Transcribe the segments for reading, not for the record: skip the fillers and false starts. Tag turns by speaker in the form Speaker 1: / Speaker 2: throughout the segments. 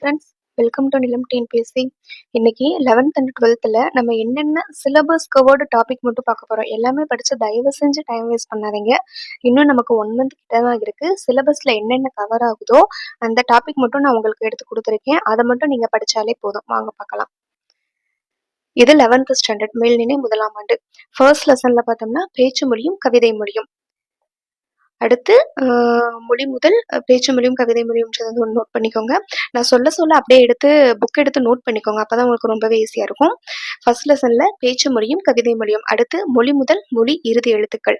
Speaker 1: Friends, welcome to நிலம் TNPSC. இன்னைக்கு 11th and 12th நம்ம என்னென்ன சிலபஸ் கவர்டு டாபிக் மட்டும் பார்க்க போகிறோம். எல்லாமே படித்து தயவு செஞ்சு டைம் வேஸ்ட் பண்ணாதீங்க. இன்னும் நமக்கு 1 month கிட்ட தான் இருக்குது. சிலபஸில் என்னென்ன கவர் ஆகுதோ அந்த டாபிக் மட்டும் நான் உங்களுக்கு எடுத்து கொடுத்துருக்கேன். அதை மட்டும் நீங்கள் படித்தாலே போதும். வாங்க பார்க்கலாம். இது 11th ஸ்டாண்டர்ட் மேல்நிலை 1ஆம் ஆண்டு. ஃபர்ஸ்ட் லெசனில் பார்த்தோம்னா பேச்சு மொழியும் கவிதை மொழியும். அடுத்து மொழி முதல் பேச்சு மொழியும் கவிதை மொழியும்ன்றது வந்து ஒன்று நோட் பண்ணிக்கோங்க. நான் சொல்ல அப்படியே புக் எடுத்து நோட் பண்ணிக்கோங்க. அப்போ தான் உங்களுக்கு ரொம்பவே ஈஸியாக இருக்கும். ஃபர்ஸ்ட் லெசனில் பேச்சு மொழியும் கவிதை மொழியும். அடுத்து மொழி முதல் மொழி இறுதி எழுத்துக்கள்.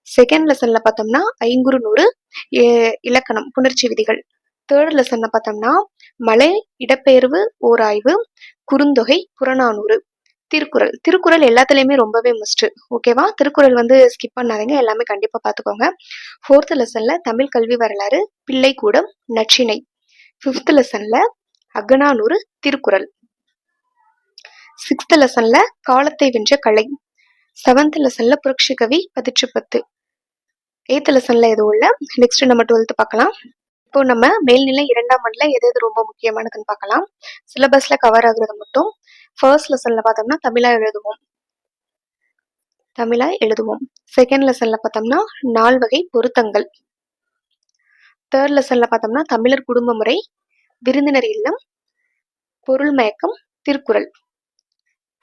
Speaker 1: செகண்ட் லெசனில் பார்த்தோம்னா ஐங்குறு நூறு இலக்கணம் புணர்ச்சி விதிகள். தேர்ட் லெசனில் பார்த்தோம்னா மலை இடப்பெயர்வு ஓர் ஆய்வு குறுந்தொகை புறநானூறு. திருக்குறள் எல்லாத்துலேயுமே ரொம்பவே மஸ்ட். ஓகேவா? திருக்குறள் வந்து ஸ்கிப் பண்ணாதீங்க, எல்லாமே கண்டிப்பாக பார்த்துக்கோங்க. ஃபோர்த் லெசனில் தமிழ் கல்வி வரலாறு பிள்ளைக்கூடம் நற்றிணை. ஃபிஃப்த் லெசனில் அகநானூறு திருக்குறள். சிக்ஸ்த் லெசனில் காலத்தை வென்ற கலை. செவன்த் லெசனில் புரட்சி கவி 10 எய்த் லெசனில் எதுவும் இல்லை. நெக்ஸ்ட் நம்ம 12th பார்க்கலாம். இப்போ நம்ம மேல்நிலை 2ஆம் ஆண்டில் எது ரொம்ப முக்கியமானதுன்னு பார்க்கலாம். சிலபஸில் கவர் ஆகுறது மட்டும். ஃபர்ஸ்ட் லெசனில் பார்த்தோம்னா தமிழாய் எழுதுவோம். செகண்ட் லெசனில் பார்த்தோம்னா 4 வகை பொருத்தங்கள். தேர்ட் லெசனில் பார்த்தோம்னா தமிழர் குடும்ப முறை விருந்தினர் இல்லம் பொருள் மயக்கம் திருக்குறள்.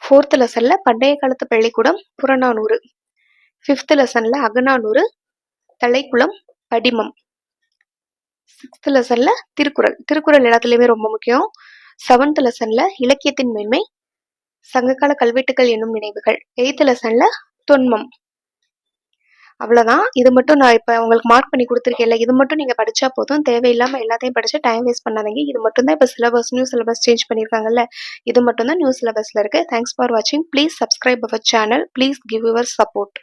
Speaker 1: ஃபோர்த் லெசனில் பண்டைய காலத்து பள்ளிக்கூடம் புறநானூறு. ஃபிஃப்த் லெசனில் அகநானூறு தலைக்குளம் படிமம். சிக்ஸ்த் லெசனில் திருக்குறள் எல்லாத்துலேயுமே ரொம்ப முக்கியம். செவன்த் லெசனில் இலக்கியத்தின் மேன்மை சங்ககால கல்வெட்டுக்கள் என்னும் நினைவுகள். எய்த் லெசனில் தொன்மம். அவ்வளோதான். இது மட்டும் நான் இப்போ உங்களுக்கு மார்க் பண்ணி கொடுத்துருக்கேன்ல, இது மட்டும் நீங்கள் படித்தா போதும். தேவையில்லாமல் எல்லாத்தையும் படித்து டைம் வேஸ்ட் பண்ணாதீங்க. இது மட்டும் தான் இப்போ நியூ சிலபஸ் சேஞ்ச் பண்ணியிருக்காங்கல்ல, இது மட்டும் தான் நியூ சிலபஸில் இருக்குது. தேங்க்ஸ் ஃபார் வாட்சிங். Please subscribe our channel. Please give your support.